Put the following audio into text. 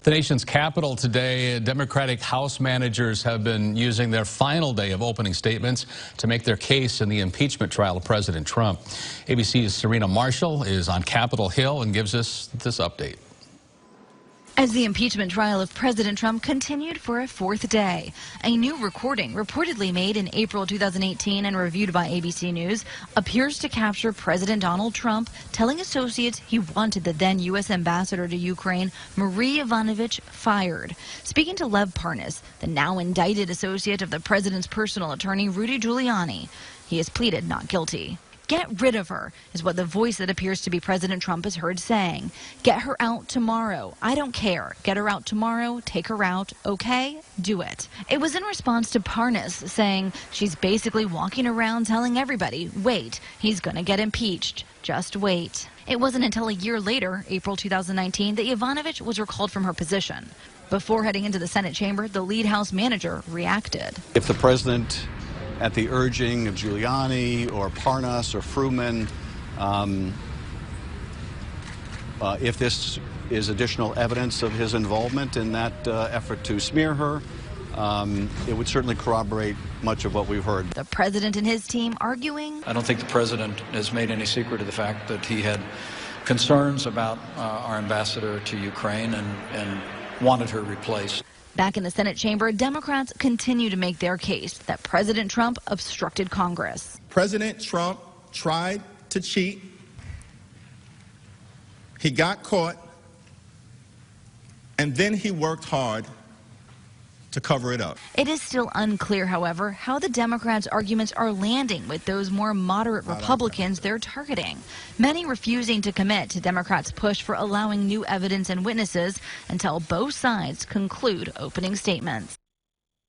The nation's capital today, Democratic House managers have been using their final day of opening statements to make their case in the impeachment trial of President Trump. ABC's Serena Marshall is on Capitol Hill and gives us this update. As the impeachment trial of President Trump continued for a fourth day, a new recording reportedly made in April 2018 and reviewed by ABC News appears to capture President Donald Trump telling associates he wanted the then U.S. ambassador to Ukraine, Marie Yovanovitch, fired. Speaking to Lev Parnas, the now indicted associate of the president's personal attorney, Rudy Giuliani, he has pleaded not guilty. Get rid of her, is what the voice that appears to be President Trump is heard saying. Get her out tomorrow. I don't care. Get her out tomorrow. Take her out. Okay? Do it. It was in response to Parnas saying she's basically walking around telling everybody, wait, he's going to get impeached. Just wait. It wasn't until a year later, April 2019, that Yovanovitch was recalled from her position. Before heading into the Senate chamber, the lead House manager reacted. If the president, at the urging of Giuliani or Parnas or Fruman, if this is additional evidence of his involvement in that effort to smear her, it would certainly corroborate much of what we've heard. The president and his team arguing, I don't think the president has made any secret of the fact that he had concerns about our ambassador to Ukraine and wanted her replaced. Back in the Senate chamber, Democrats continue to make their case that President Trump obstructed Congress. President Trump tried to cheat. He got caught, and then he worked hard to cover it up. It is still unclear, however, how the Democrats' arguments are landing with those more moderate Republicans they're targeting. Many refusing to commit to Democrats' push for allowing new evidence and witnesses until both sides conclude opening statements.